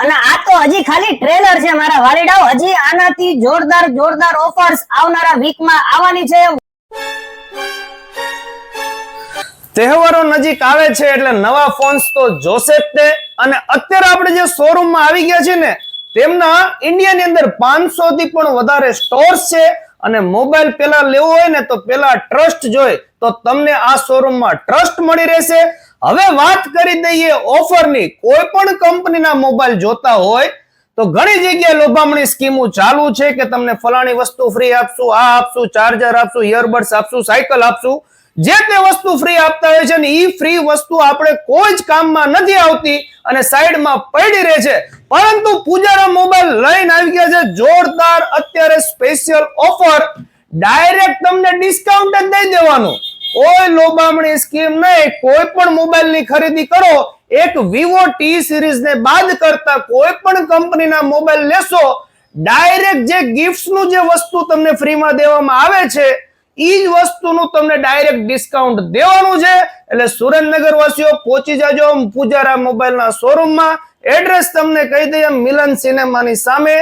અને આ તો હજી ખાલી ટ્રેલર છે મારા વાલીડાઓ, હજી આનાથી જોરદાર જોરદાર ઓફર્સ આવનારા વીકમાં આવવાની છે। તહેવારો નજીક આવે છે એટલે નવા ફોન્સ તો જોશે જ તે, અને અત્યારે આપણે જે શોરૂમમાં આવી ગયા છે ને તેમના ઇન્ડિયાની અંદર 500 થી પણ વધારે સ્ટોર્સ છે, અને મોબાઈલ પેલા લેવો હોય ને તો પેલા ટ્રસ્ટ જોઈ તો તમને આ શોરૂમમાં ટ્રસ્ટ મળી રહેશે। હવે વાત કરી દઈએ ઓફરની। કોઈ પણ કંપનીના મોબાઈલ જોતા હોય તો ઘણી જગ્યાએ લોભામણી સ્કીમો ચાલુ છે કે તમને ફલાણી વસ્તુ ફ્રી આપશું, આ આપશું, ચાર્જર આપશું, ઇયરબડ્સ આપશું, સાયકલ આપશું, જે તે વસ્તુ ફ્રી આપતા હોય છે ને ઈ ફ્રી વસ્તુ આપણે કોઈ જ કામમાં નથી આવતી અને સાઈડમાં પડી રહે છે। પરંતુ પૂજારા મોબાઈલ લઈને આવી ગયા છે જોરદાર અત્યારે સ્પેશિયલ ઓફર, ડાયરેક્ટ તમને ડિસ્કાઉન્ટ જ દઈ દેવાનું, કોઈ લોભામણી સ્કીમ નહીં। કોઈ પણ મોબાઈલની ખરીદી કરો, એક Vivo T સિરીઝ ને બાદ કરતા કોઈ પણ કંપનીના મોબાઈલ લેશો, ડાયરેક્ટ જે ગિફ્ટ્સ નું જે વસ્તુ તમને ફ્રીમાં દેવામાં આવે છે ઈ જ વસ્તુનું તમને ડાયરેક્ટ ડિસ્કાઉન્ટ દેવાનું છે। એટલે સુરેન્દ્રનગર વાસીઓ પહોંચી જાજો પૂજારા મોબાઈલના શોરૂમમાં। એડ્રેસ તમને કહી દઈએ, મિલન સિનેમાની સામે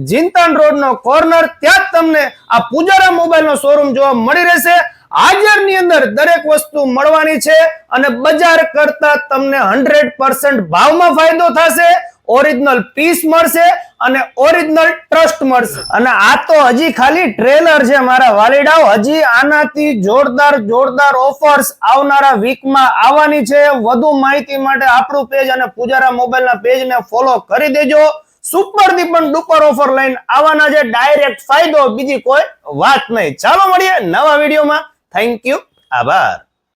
જીંતાન રોડ નો કોર્નર, ત્યાં તમને આ પૂજારા મોબાઈલનો શોરૂમ જોવા મળી રહેશે। હાજરની અંદર દરેક વસ્તુ મળવાની છે અને બજાર કરતા તમને 100% ભાવમાં ફાયદો થશે, ઓરિજિનલ પીસ મળશે અને ઓરિજિનલ ટ્રસ્ટ મળશે। અને આ તો હજી ખાલી ટ્રેલર છે મારા વાલીડાઓ, હજી આનાથી જોરદાર જોરદાર ઓફર્સ આવનારા વીકમાં આવવાની છે। વધુ માહિતી માટે આપણું પેજ અને પૂજારા મોબાઈલના પેજને ફોલો કરી દેજો। સુપર થી પણ ડુપર ઓફર લઈને આવવાના છે, ડાયરેક્ટ ફાયદો, બીજી કોઈ વાત નહીં। ચાલો મળીએ નવા વિડીયોમાં। થેન્ક યુ, આભાર।